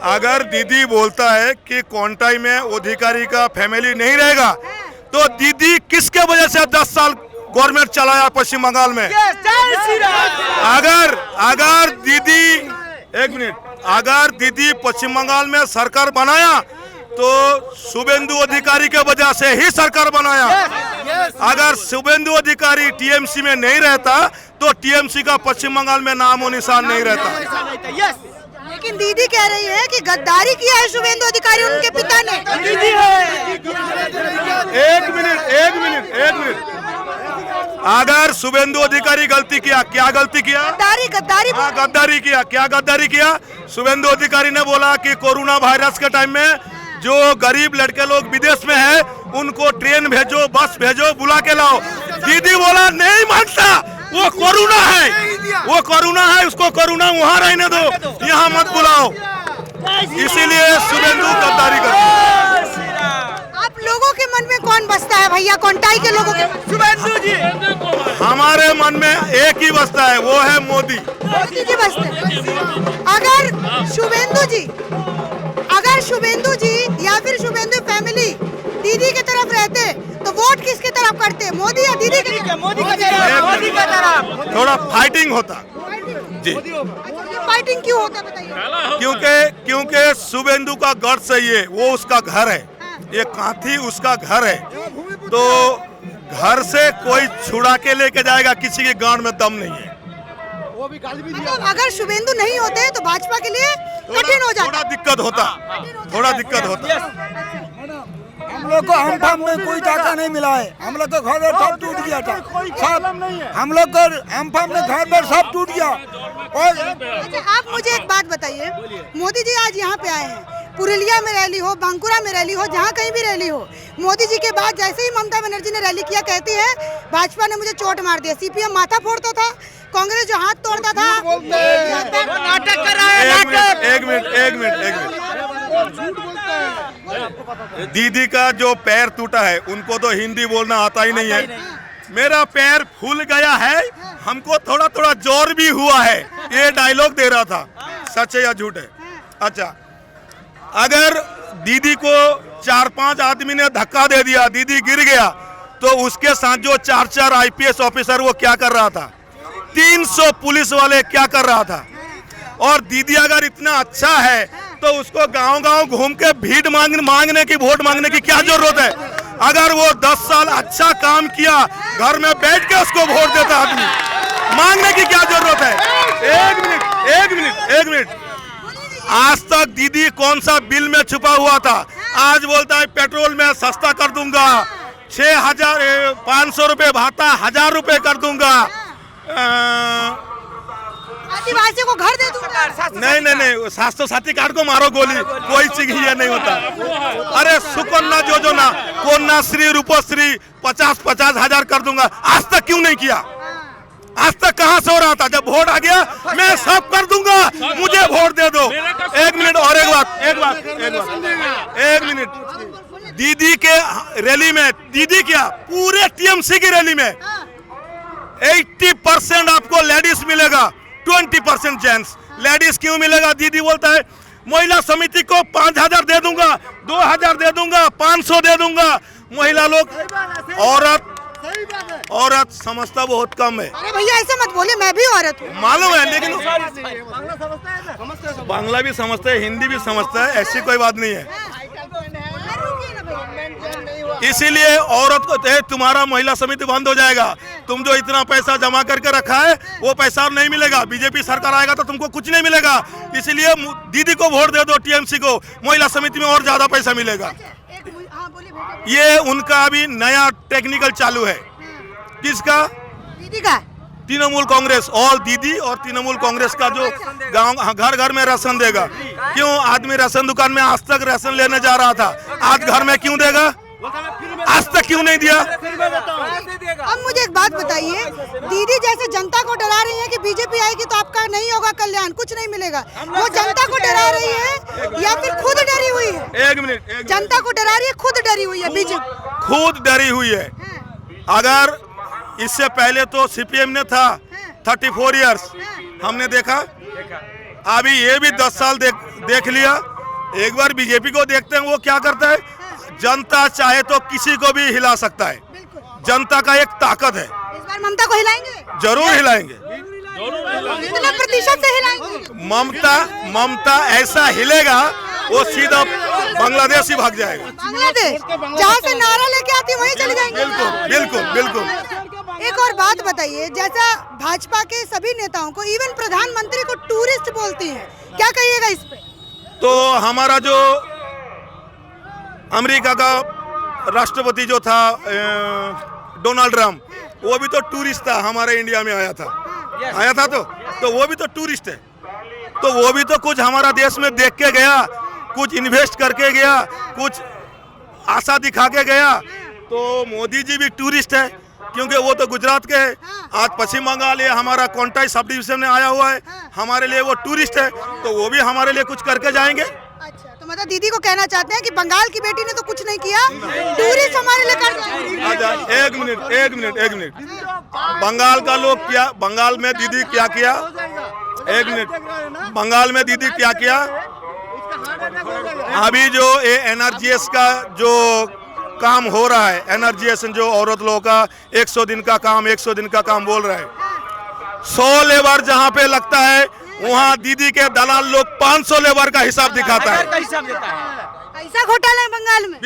अगर दीदी बोलता है कि कोंटाई में अधिकारी का फैमिली नहीं रहेगा तो दीदी किसके वजह से 10 साल गवर्नमेंट चलाया पश्चिम बंगाल में? अगर दीदी एक मिनट, अगर दीदी पश्चिम बंगाल में सरकार बनाया तो शुभेंदु अधिकारी के वजह से ही सरकार बनाया। अगर शुभेंदु अधिकारी टीएमसी में नहीं रहता तो टीएमसी का पश्चिम बंगाल में नाम और निशान नहीं रहता। लेकिन दीदी कह रही है कि गद्दारी किया है शुभेंदु अधिकारी उनके पिता ने। एक मिनट, अगर शुभेंदु अधिकारी गलती किया, क्या गलती किया? गद्दारी किया। क्या गद्दारी किया? शुभेंदु अधिकारी ने बोला कि कोरोना वायरस के टाइम में जो गरीब लड़के लोग विदेश में हैं उनको ट्रेन भेजो, बस भेजो, बुला के लाओ। दीदी बोला नहीं मानता, वो कोरोना है, उसको कोरोना वहाँ रहने दो, यहाँ मत बुलाओ। इसीलिए शुभेंदु गद्दारी करती है। आप लोगों के मन में कौन बसता है भैया, कोंटाई के लोगों के? शुभेंदु जी। हमारे मन में एक ही बसता है, वो है मोदी जी बसते हैं। अगर शुभेंदु जी या फिर शुभेंदु फैमिली दीदी की तरफ रहते तो वोट किसकी तरफ करते, मोदी या दीदी की तरफ? मोदी की तरफ। थोड़ा फाइटिंग होता जी। फाइटिंग क्यों होता बताइए? क्योंकि शुभेंदु का गढ़ सही है, वो उसका घर है, ये कांथी उसका घर है, तो घर से कोई छुड़ा के लेके जाएगा, किसी के गांड में दम नहीं है। मतलब अगर शुभेंदु नहीं होते तो भाजपा के लिए कठिन हो जाता, थोड़ा दिक्कत होता। हम लोग को अम्फाम में कोई टाका नहीं मिला है, हम लोग का घर सब टूट गया था, सब हम लोग का अम्फाम में घर पर सब टूट गया। और अच्छा, आप मुझे एक बात बताइए, मोदी जी आज यहाँ पे आए हैं, पुरुलिया में रैली हो, बांकुरा में रैली हो, जहाँ कहीं भी रैली हो, मोदी जी के बाद जैसे ही ममता बनर्जी ने रैली किया कहती है भाजपा ने मुझे चोट मार दिया, सीपीएम माथा फोड़ता था, कांग्रेस जो हाथ तोड़ता था। नाटक कर रहा है। एक मिनट। दीदी का जो पैर टूटा है उनको तो हिंदी बोलना आता ही नहीं है। मेरा पैर फूल गया है, हमको थोड़ा थोड़ा जोर भी हुआ है, ये डायलॉग दे रहा था, सच है या झूठ है? अच्छा, अगर दीदी को 4-5 आदमी ने धक्का दे दिया, दीदी गिर गया, तो उसके साथ जो 4 आईपीएस ऑफिसर वो क्या कर रहा था, 300 पुलिस वाले क्या कर रहा था? और दीदी अगर इतना अच्छा है तो उसको गांव-गांव घूम के भीड़ मांगने की, वोट मांगने की क्या जरूरत है? अगर वो 10 साल अच्छा काम किया, घर में बैठ के उसको वोट देता आदमी, मांगने की क्या जरूरत है? एक मिनट। आज तक दीदी कौन सा बिल में छुपा हुआ था? आज बोलता है पेट्रोल में सस्ता कर दूंगा, 500 रुपए भाता 1000 रुपए कर दूंगा, आदिवासियों को घर दे दूंगा। नहीं, स्वास्थ्य साथी कार्ड को मारो गोली, कोई चीज ये नहीं होता। अरे सुकन्या योजना, कन्याश्री, रूपश्री 50-50 हजार कर दूंगा, आज तक क्यों नहीं किया? आज तक कहाँ से हो रहा था? जब वोट आ गया मैं सब कर दूंगा, मुझे वोट दे दो। एक मिनट और एक मिनट। दीदी के रैली में, दीदी क्या पूरे टीएमसी की रैली में 80% आपको लेडीज मिलेगा, 20% जेंट्स। लेडीज क्यों मिलेगा? दीदी बोलता है महिला समिति को 5000 दे दूंगा, 2000 दे दूंगा, 500 दे दूंगा। महिला लोग, औरत समझता बहुत कम है। अरे भैया ऐसे मत बोले, मैं भी औरत हूँ। मालूम है, लेकिन बांग्ला भी समझता है, हिंदी भी समझता है, ऐसी कोई बात नहीं है। इसीलिए औरत को तुम्हारा महिला समिति बंद हो जाएगा, तुम जो इतना पैसा जमा करके रखा है वो पैसा नहीं मिलेगा, बीजेपी सरकार आएगा तो तुमको कुछ नहीं मिलेगा। इसीलिए दीदी को वोट दे दो, टीएमसी को, महिला समिति में और ज्यादा पैसा मिलेगा। ये उनका अभी नया टेक्निकल चालू है। किसका? दीदी का। तृणमूल कांग्रेस, और दीदी और तृणमूल कांग्रेस का जो गांव घर घर में राशन देगा। क्यों? आदमी राशन दुकान में आज तक राशन लेने जा रहा था, आज घर में क्यों देगा? आज तक क्यों नहीं दिया? अब मुझे एक बात बताइए, दीदी जैसे जनता को डरा रही है कि बीजेपी आएगी तो आपका नहीं होगा कल्याण, कुछ नहीं मिलेगा, वो जनता को डरा रही है या फिर खुद डरी हुई है? एक मिनट। जनता को डरा रही है, खुद डरी हुई है? बीजेपी खुद डरी हुई है। अगर इससे पहले तो सीपीएम ने था 34 इयर्स, हमने देखा अभी ये भी 10 साल देख लिया। एक बार बीजेपी को देखते हैं वो क्या करता है। जनता चाहे तो किसी को भी हिला सकता है, जनता का एक ताकत है। इस बार ममता को हिलाएंगे? जरूर हिलाएंगे, कितना प्रतिशत से हिलाएंगे? ममता ऐसा हिलेगा वो सीधा बांग्लादेश ही भाग जाएगा। बांग्लादेश जहाँ से नारा लेके आती है वहीं चले जाएंगे। बिल्कुल बिल्कुल बिल्कुल। एक और बात बताइए, जैसा भाजपा के सभी नेताओं को, इवन प्रधानमंत्री को टूरिस्ट बोलती हैं, क्या कहिएगा इस पे? तो हमारा जो अमेरिका का राष्ट्रपति जो था डोनाल्ड ट्रम्प, वो भी तो टूरिस्ट था, हमारे इंडिया में आया था तो वो भी तो टूरिस्ट है। तो वो भी तो कुछ हमारा देश में देख के गया, कुछ इन्वेस्ट करके गया, कुछ आशा दिखा के गया। तो मोदी जी भी टूरिस्ट है, क्योंकि वो तो गुजरात के है। आज पश्चिम बंगाल ये हमारा कोंटाई सब डिवीजन में आया हुआ है, हमारे लिए वो टूरिस्ट है, तो वो भी हमारे लिए कुछ करके जाएंगे। अच्छा, तो मतलब दीदी को कहना चाहते हैं कि बंगाल की बेटी ने तो कुछ नहीं किया, टूरिस्ट हमारे लिए कर जाएंगे। एक मिनट बंगाल का लोग क्या, बंगाल में दीदी क्या किया? एक मिनट, बंगाल में दीदी क्या किया? अभी जो ये एनआरजीएस का जो काम हो रहा है, एनआरजीएस जो औरत लोगों का 100 दिन का काम बोल रहा है, 100 लेबर जहाँ पे लगता है वहाँ दीदी के दलाल लोग 500 लेबर का हिसाब दिखाता है। ऐसा घोटाला है बंगाल में?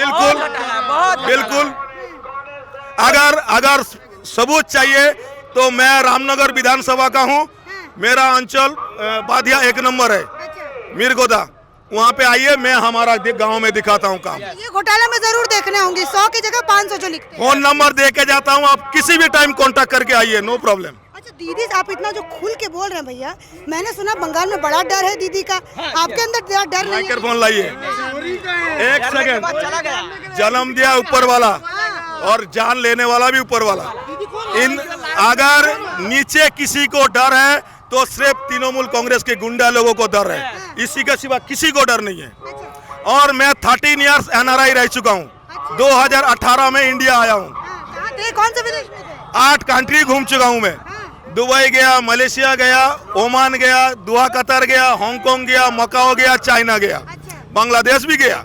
बिल्कुल। अगर सबूत चाहिए तो मैं रामनगर विधानसभा का हूँ, मेरा अंचल बाधिया 1 नंबर है, मीरगोदा, वहाँ पे आइए, मैं हमारा गांव में दिखाता हूँ काम। ये घोटाला में जरूर देखने होंगे, 100 की जगह 500 जो लिखते हैं। फोन नंबर दे के जाता हूँ, आप किसी भी टाइम कांटेक्ट करके आइए, नो प्रॉब्लम। अच्छा दीदी, आप इतना जो खुल के बोल रहे हैं भैया, मैंने सुना बंगाल में बड़ा डर है दीदी का, आपके अंदर डर नहीं है? माइक्रोफोन लाइए, 1 सेकंड। जन्म दिया ऊपर वाला और जान लेने वाला भी ऊपर वाला। अगर नीचे किसी को डर है तो सिर्फ तृणमूल कांग्रेस के गुंडा लोगों को डर है, इसी के सिवा किसी को डर नहीं है। और मैं 13 इयर्स एनआरआई रह चुका हूँ, 2018 में इंडिया आया हूँ। कौन से विदेश में थे? 8 कंट्री घूम चुका हूँ मैं। दुबई गया, मलेशिया गया, ओमान गया, दोहा कतर गया, हांगकांग गया, मकाओ गया, चाइना गया, बांग्लादेश भी गया,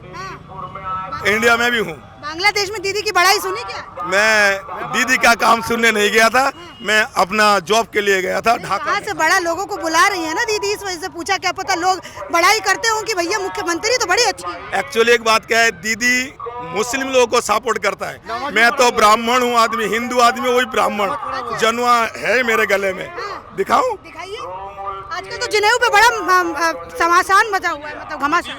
इंडिया में भी हूँ। बांग्लादेश में दीदी की बड़ाई सुनी क्या? मैं दीदी का काम सुनने नहीं गया था, मैं अपना जॉब के लिए गया था ढाका। कहाँ से बड़ा लोगों को बुला रही है ना दीदी, इस वजह से पूछा, क्या पता लोग बड़ाई करते हो कि भैया मुख्यमंत्री तो बड़ी अच्छी है। एक्चुअली एक बात क्या है, दीदी मुस्लिम लोगों को सपोर्ट करता है। मैं तो ब्राह्मण हूँ आदमी, हिंदू आदमी, वही ब्राह्मण, जनुआ है मेरे गले में, दिखाऊं? दिखाइए। आजकल तो जनेऊ पे बड़ा समासान मचा हुआ है, मतलब घमासान।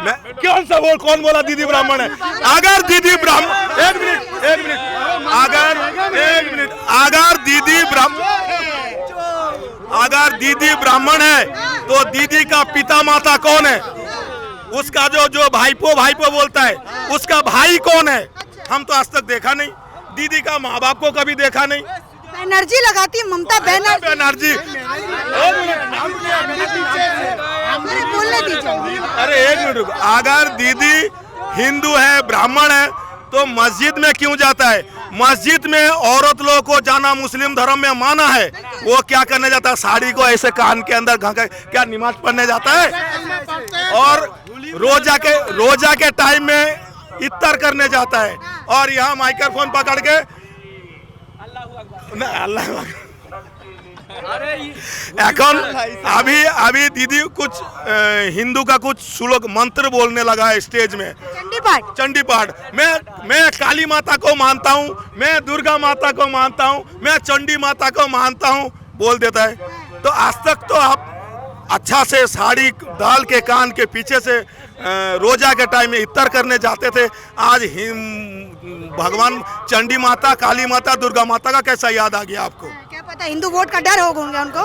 मैं कौन सा बोल, कौन बोला दीदी ब्राह्मण है? अगर दीदी ब्राह्मण, एक मिनट अगर दीदी ब्राह्मण है तो दीदी का पिता माता कौन है? उसका जो भाईपो बोलता है, उसका भाई कौन है? हम तो आज तक देखा नहीं, दीदी का माँ बाप को कभी देखा नहीं। बैनर्जी लगाती है, ममता बनर्जी। बोलने दीजिए। अरे एक मिनट रुको, अगर दीदी हिंदू है, ब्राह्मण है, तो मस्जिद में क्यों जाता है? मस्जिद में औरत लोगों को जाना मुस्लिम धर्म में माना है। वो क्या करने जाता है? साड़ी को ऐसे कान के अंदर क्या नमाज पढ़ने जाता है? और रोजा के टाइम में इफ्तार करने जाता है, और यहाँ माइक्रोफोन पकड़ के अल्लाह এখন अभी दीदी कुछ हिंदू का कुछ श्लोक मंत्र बोलने लगा है स्टेज में, चंडी पाठ। मैं काली माता को मानता हूँ, मैं दुर्गा माता को मानता हूँ, मैं चंडी माता को मानता हूँ, बोल देता है। तो आज तक तो आप अच्छा से साड़ी डाल के कान के पीछे से रोजा के टाइम में इफ्तार करने जाते थे। आज भगवान चंडी माता, काली माता, दुर्गा माता का कैसा याद आ गया आपको? क्या पता हिंदू वोट का डर होगा उनको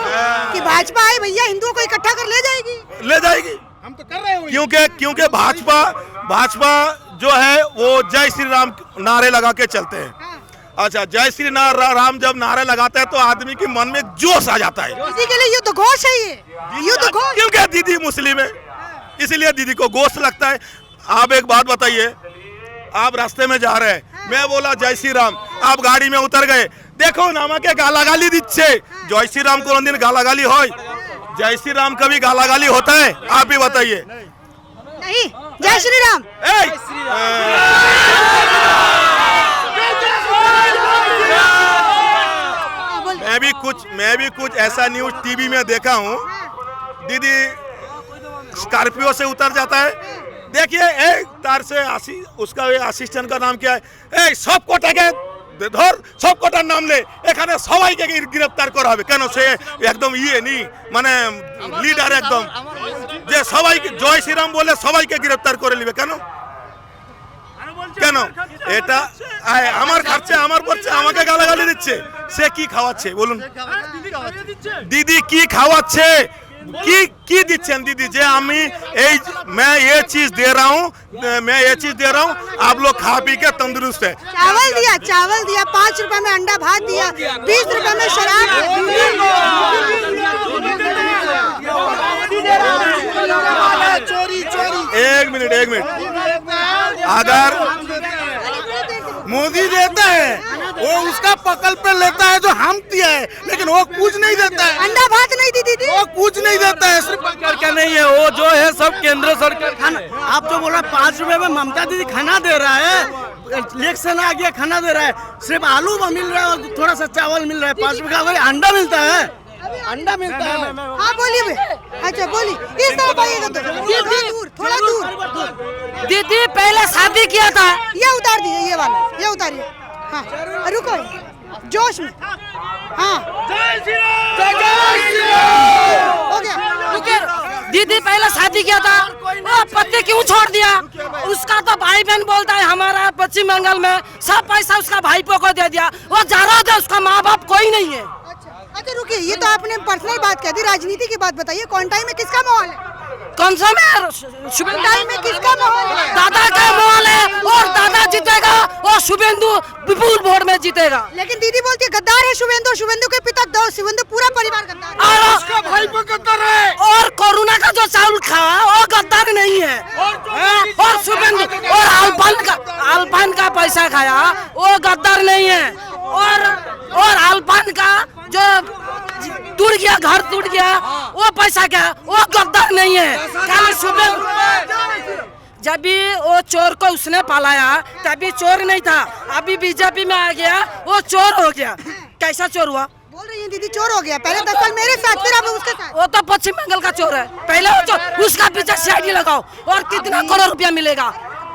कि भाजपा आई भैया हिंदुओं को इकट्ठा कर ले जाएगी। हम तो कर रहे हैं, क्योंकि भाजपा जो है वो जय श्री राम नारे लगा के चलते हैं। अच्छा, जय श्री राम जब नारे लगाते हैं तो आदमी के मन में जोश आ जाता है। दीदी के लिए युद्ध घोष है ये, युद्ध घोष। क्योंकि दीदी मुस्लिम है, इसलिए दीदी को गोश्त लगता है। आप एक बात बताइए, आप रास्ते में जा रहे हैं, मैं बोला जय श्री राम, आप गाड़ी में उतर गए, देखो नामा के गालागाली दिच्छे। जय श्री राम कोन दिन गालागाली হয়? जय श्री राम कभी गाला गाली होता है? आप ही बताइए। नहीं, जय श्री राम। मैं भी कुछ ऐसा न्यूज टीवी में देखा हूँ। दीदी स्कॉर्पियो से उतर जाता है, देखिए एक तार से उसका असिस्टेंट का नाम क्या है, सब कोटा ধর সব কটার নাম লে, এখানে সবাইকে গ্রেফতার করা হবে কেন? সে একদম নেই মানে লিডার একদম, যে সবাইকে জয় শ্রীরাম বলে সবাইকে গ্রেফতার করে নেবে কেন? কেন? এটা আমার খাচ্ছে, আমার করছে, আমাকে গালাগালি দিচ্ছে। সে কি খাওয়াচ্ছে বলুন? দিদি কি খাওয়াচ্ছে? की दीचें दीदी जे मैं ये चीज दे रहा हूँ, आप लोग खा पी के तंदुरुस्त है। चावल दिया 5 रुपए में अंडा भात दिया, 20 रुपए में शराब। एक मिनट अगर मोदी देता है वो उसका पकड़ पे लेता है जो हम दिया है, लेकिन वो कुछ नहीं देता है। अंडा भात नहीं दी दीदी, वो कुछ नहीं देता है, सिर्फ क्या नहीं है वो जो है सब केंद्र सरकार खाना। आप जो बोल रहे हैं 5 रुपए में ममता दीदी खाना दे रहा है, इलेक्शन आ गया खाना दे रहा है, सिर्फ आलू मिल रहा है और थोड़ा सा चावल मिल रहा है, 5 रुपए का अंडा मिलता है, अंडा मिलता है। हाँ बोलिए, अच्छा बोलिए, इस तरफ आइएगा तो थोड़ा दूर। दीदी पहले शादी किया था, ये उतार दीजिए, ये वाला ये उतारिए। हाँ रुको, जोश में। हाँ हो गया। दीदी पहले शादी किया था, वो पति क्यों छोड़ दिया? उसका तो भाई बहन बोलता है हमारा पश्चिम बंगाल में सब पैसा उसका भाईपो को दे दिया, वो जा रहा था, उसका माँ बाप कोई नहीं है। अच्छा रुकिए, ये तो आपने पर्सनल बात कह दी, राजनीति की बात बताइए। क्वांटाई में किसका माहौल है? कौन सा में? क्वांटाई में किसका माहौल है? दादा का माहौल है और दादा जीतेगा और शुभेंदु विपुल वोट में जीतेगा। लेकिन दीदी बोलती है गद्दार है शुभेंदु, शुभेंदु के पिता शुभेंदु पूरा परिवार गद्दार है। और उसका भाई को गद्दार है, और कोरोना का जो चावल खाया वो गद्दार नहीं है, और शुभेंदु और अल्पान का पैसा खाया वो गद्दार नहीं है, और अल्पान का जो टूट गया, घर टूट गया, वो पैसा क्या वो गद्दार नहीं है। जब भी वो चोर को उसने पालाया तभी चोर नहीं था, अभी बीजेपी में आ गया वो चोर हो गया। कैसा चोर हुआ? बोल रही है दीदी चोर हो गया, पहले 10 साल मेरे साथ, फिर अब उसके साथ। वो तो पश्चिम बंगाल का चोर है, पहले वो चोर, उसका पीछे सीआईडी लगाओ और कितना करोड़ रुपया मिलेगा,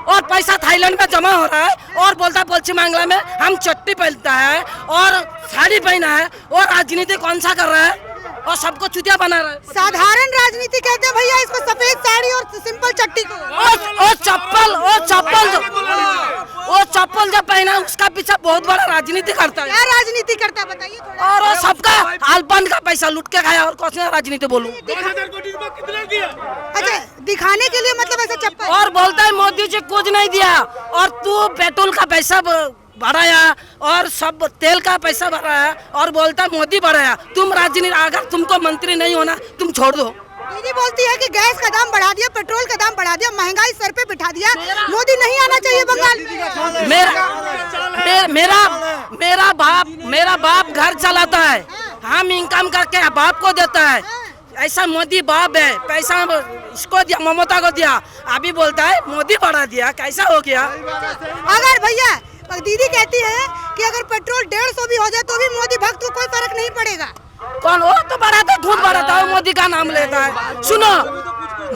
और पैसा थाईलैंड में जमा हो रहा है, और बोलता है पश्चिम बंगाल में हम चट्टी पहनता है और साड़ी पहना है, और राजनीति कौन सा कर रहा है और सबको चुतिया बना रहा है। साधारण राजनीति कहते हैं भैया इसको, सफेद साड़ी और सिंपल चट्टी को। वो चप्पल जब पहना उसका पीछे बहुत बड़ा राजनीति करता है। क्या राजनीति करता है बताइए थोड़ा। और वो सबका अल्पान का पैसा लूट के खाया, और कौन सा राजनीति बोलूं? अच्छा दिखाने के लिए मतलब ऐसा चप्पल, और बोलता है मोदी जी कुछ नहीं दिया, और तू पेट्रोल का पैसा बढ़ाया और सब तेल का पैसा बढ़ाया, और बोलता मोदी बढ़ाया। तुम राजनीति, अगर तुमको मंत्री नहीं होना तुम छोड़ दो। दीदी बोलती है कि गैस का दाम बढ़ा दिया, पेट्रोल का दाम बढ़ा दिया, महंगाई सर पे बिठा दिया, मोदी नहीं आना चाहिए बंगाल। मेरा बाप घर चलाता है, हम इनकम करके बाप को देता है, ऐसा मोदी बाप है, पैसा इसको दिया, ममता को दिया, अभी बोलता है मोदी बढ़ा दिया, कैसा हो गया? अगर भैया दीदी कहती है कि अगर पेट्रोल 150 भी हो जाए तो भी मोदी भक्त को कोई फर्क नहीं पड़ेगा। कौन? वो तो बढ़ाता, खुद बढ़ाता है, मोदी का नाम लेता है। सुनो,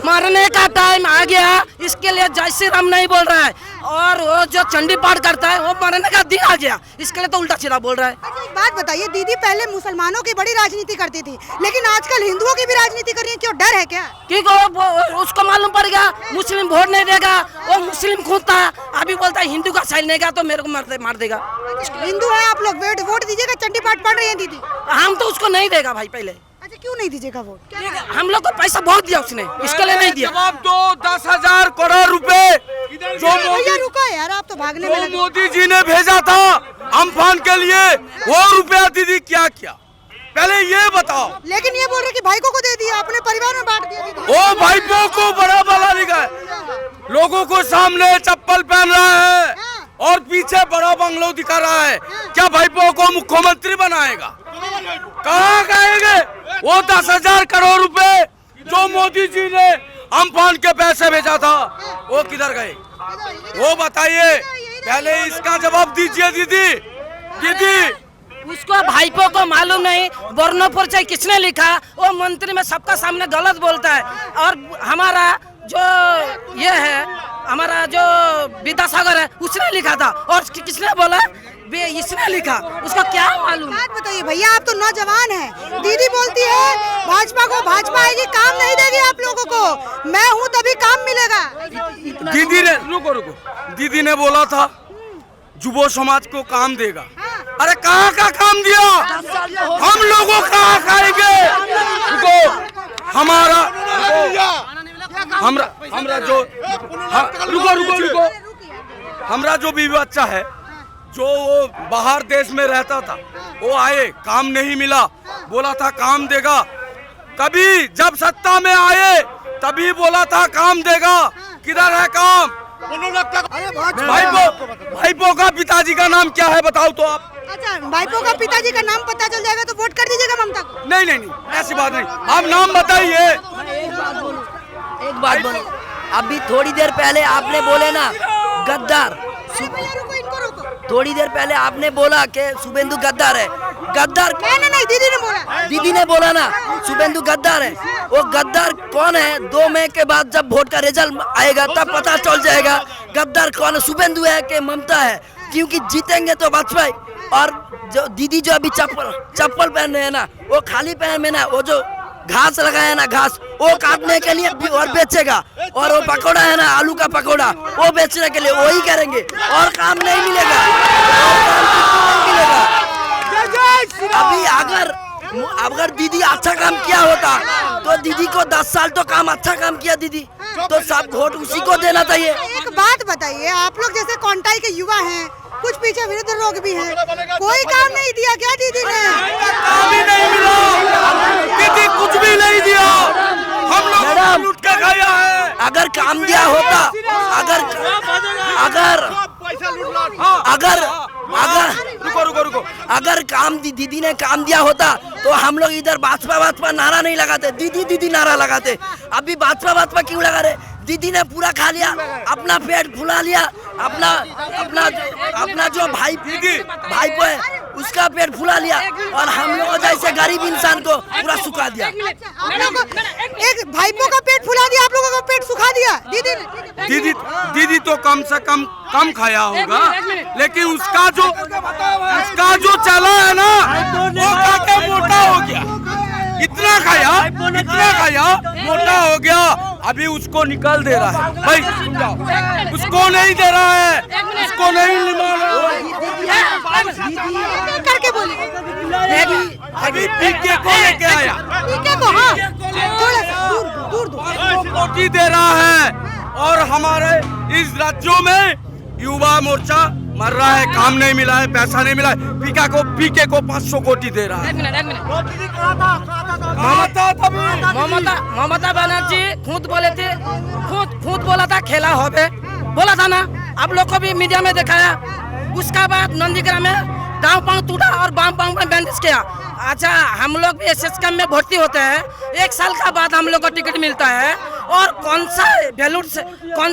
मरने का टाइम आ गया, इसके लिए जय श्री राम नहीं बोल रहा है, और वो जो चंडी पाठ करता है वो मरने का दिन आ गया, इसके लिए तो उल्टा सीधा बोल रहा है। अच्छा एक बात बताइए, दीदी पहले मुसलमानों की बड़ी राजनीति करती थी, लेकिन आजकल हिंदुओं की भी राजनीति कर रही है, क्यों? डर है क्या? क्योंकि उसको मालूम पड़ गया मुस्लिम वोट नहीं देगा, वो मुस्लिम खुद था, अभी बोलता है हिंदू का साइड नहीं गया तो मेरे को मार देगा। हिंदू है आप लोग, वोट दीजिएगा, चंडी पाठ पढ़ रही है दीदी। हम तो उसको नहीं देगा भाई पहले। अच्छा क्यों नहीं दीजिएगा वोट? हम लोग को पैसा बहुत दिया उसने, इसके लिए नहीं दिया। जवाब दो, 10,000 करोड़ रुपए जो भैया रुको यार, आप तो भागने में लगे। मोदी जी ने भेजा था अम्फान के लिए, वो रुपया दीदी क्या किया पहले ये बताओ। लेकिन ये बोल रहे कि भाईको को दे दिया, अपने परिवार में बांट दिया दीदी। वो भाईपों को बड़ा वाला लिखा है, लोगों को सामने चप्पल पहन रहा है, और पीछे बड़ा बंगलो दिखा रहा है। क्या भाईपो को मुख्यमंत्री बनाएगा? कहाँ गएंगे वो 10,000 करोड़ रुपए जो मोदी जी ने अम्फान के पैसे भेजा था, वो किधर गए? वो बताइए, पहले इसका जवाब दीजिए दीदी। दीदी उसको भाईपो को मालूम नहीं वर्णो परिचय किसने लिखा, वो मंत्री में सबका सामने गलत बोलता है। और हमारा जो ये है, हमारा जो विद्यासागर है, उसने लिखा था। और किसने बोला? इसने लिखा। उसको क्या मालूम? बात बताइए भैया, आप तो नौजवान हैं। दीदी बोलती है भाजपा को भाजपा आएगी, काम नहीं देगी आप लोगों को। मैं हूँ तभी काम मिलेगा। दीदी ने रुको दीदी ने बोला था युवा समाज को काम देगा। अरे कहाँ का काम दिया? हम लोगों कहाँ खाएंगे? हमरा जो रुको हमरा जो बीवी बच्चा है, जो वो बाहर देश में रहता था, वो आए, काम नहीं मिला, बोला था काम देगा। कभी जब सत्ता में आए तभी बोला था काम देगा। किधर है काम? भाईपो का पिताजी का नाम क्या है बताओ तो आप। अच्छा, भाईपो का पिताजी का नाम पता चल जाएगा तो वोट कर दीजिएगा ममता को? नहीं, ऐसी बात नहीं। आप नाम बताइए। एक बात बोलो, अभी थोड़ी देर पहले आपने बोले ना गद्दार, थोड़ी देर पहले आपने बोला कि शुभेंदु गद्दार है। गद्दार नहीं, दीदी ने बोला। दीदी ने बोला ना शुभेंदु गद्दार है। वो गद्दार कौन है? 2 मई के बाद जब वोट का रिजल्ट आएगा तब पता चल जाएगा गद्दार कौन है, शुभेंदु है कि ममता है। क्योंकि जीतेंगे तो वाजपेयी। और जो दीदी जो अभी चप्पल पहन रहे हैं ना, वो खाली पैर में ना, वो जो घास लगाया ना, घास वो काटने के लिए और बेचेगा। और वो पकौड़ा है ना, आलू का पकौड़ा, वो बेचने के लिए वही करेंगे। और काम नहीं मिलेगा, अभी अगर दीदी अच्छा काम किया होता तो दीदी को 10 साल तो काम अच्छा काम किया दीदी, तो सब वोट उसी को देना चाहिए। एक बात बताइए, आप लोग जैसे कौंटाई के युवा हैं, कुछ पीछे विरुद्ध लोग भी हैं, कोई काम नहीं दिया क्या दीदी ने? काम ही नहीं मिला दीदी, कुछ भी नहीं दिया। हम लोग लूट के खाया है। अगर काम दिया होता, रुको अगर काम दीदी ने काम दिया होता तो हम लोग इधर भाजपा नारा नहीं लगाते, दीदी नारा लगाते। अभी भाजपा क्यों लगा रहे? दीदी ने पूरा खा लिया, अपना पेट फुला लिया, अपना जो भाईपो है उसका पेट फुला लिया, और हम लोग जैसे गरीब इंसान को पूरा सुखा दिया। एक भाईपो का पेट फुला दिया, आप लोगों का पेट सुखा दिया दीदी ने। दीदी तो कम से कम खाया होगा, लेकिन उसका जो चला है ना, वो खा के मोटा हो गया। इतना खाया मोटा हो गया। अभी उसको निकाल दे रहा है भाई, उसको नहीं दे रहा है, उसको नहीं करके बोले अभी पीके को लेके आया, पीके को, हाँ थोड़ा सा दूर पोटी दे रहा है। और हमारे इस राज्यों में युवा मोर्चा मर रहा है, काम नहीं मिला है, पैसा नहीं मिला है। पीके को 500 कोटी दे रहा है। एक मिनट ममता बनर्जी खुद बोले थे, खुद बोला था खेला होबे, बोला था ना, आप लोग को भी मीडिया में दिखाया। उसका बाद नंदीग्राम में दांव पांव टूटा और बाम पांव में बैंडेज किया। अच्छा, हम लोग भी एसएस कैंप में भर्ती होते हैं, 1 साल का बाद हम लोग को टिकट मिलता है। और कौन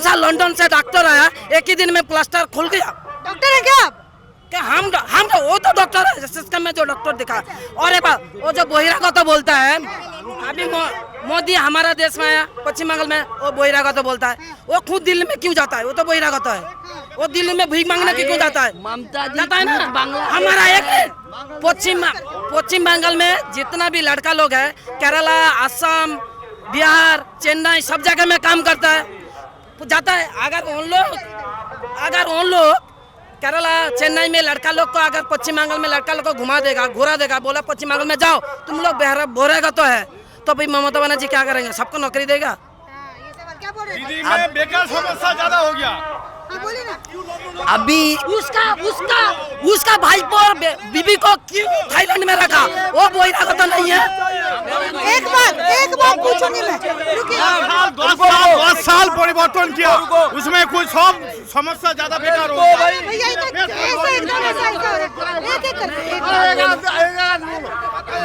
सा लंदन से डॉक्टर आया, एक ही दिन में प्लास्टर खुल गया। डॉक्टर है क्या आप? हम वो तो डॉक्टर है, एसएस कैंप में जो डॉक्टर दिखा। और वो जो बहिरागत तो बोलता है, अभी मोदी हमारा देश में आया, पश्चिम बंगाल में, वो बहिरागत तो बोलता है। वो खुद दिल्ली में क्यों जाता है? वो तो बहिरागत है, वो दिल्ली में भीख मांगने क्यों जाता है? जाता है ना। हमारा एक पश्चिम बंगाल में जितना भी लड़का लोग है, केरला, असम, बिहार, चेन्नई, सब जगह में काम करता है, जाता है। अगर उन लोग केरला, चेन्नई में लड़का लोग को, अगर पश्चिम बंगाल में लड़का लोग को घुरा देगा, बोला पश्चिम बंगाल में जाओ, तुम लोग बहिरागत तो है, तो भाई ममता बनर्जी क्या करेंगे? सबको नौकरी देगा? ये सवाल क्या बोल रहे हैं? दीदी में बेकार समस्या ज्यादा हो गया। हाँ, बोलिए ना। अभी उसका उसका उसका भाई और बीबी को क्यों थाईलैंड में रखा? वो बोईरा को तो नहीं है। एक बात पूछूंगी मैं, रुकिए। 10 साल परिवर्तन किया, उसमें कुछ सब समस्या ज्यादा बेकार हो गया। भैया ऐसा एकदम ऐसा हो रहा है। एक करके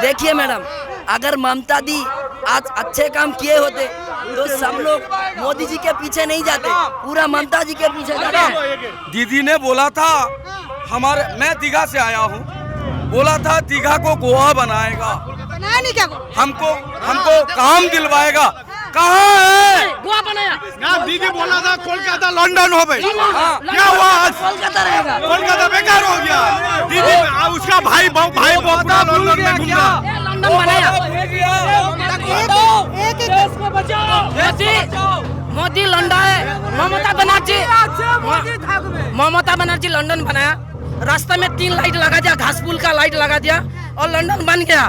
देखिए मैडम, अगर ममता दी आज अच्छे काम किए होते तो सब लोग मोदी जी के पीछे नहीं जाते, पूरा ममता जी के पीछे जाते हैं। दीदी ने बोला था मैं दीघा से आया हूँ, बोला था दीघा को गोवा बनाएगा, बनाया नहीं क्या? हमको काम दिलवाएगा। कहाँ है? गोवा बनाया ना, दीदी बोला था कोलकाता लंदन हो गई, क्या हुआ आज? कोलकाता रहेगा। कोलकाता बेकार हो गया। दीदी उसका भाई पूरा लंदन में घूम रहा। लंदन बनाया। मोदी लंडा है। ममता बनर्जी लंदन बनाया, रास्ते में 3 लाइट लगा दिया, घास फूल का लाइट लगा दिया और लंदन बन गया।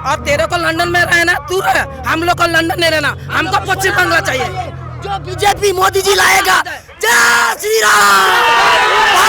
और तेरे को लंदन में रहना, तू रह, हम लोग को लंदन नहीं रहना, हमको पश्चिम बंगाल चाहिए। जो बीजेपी मोदी जी लाएगा। जय श्री राम।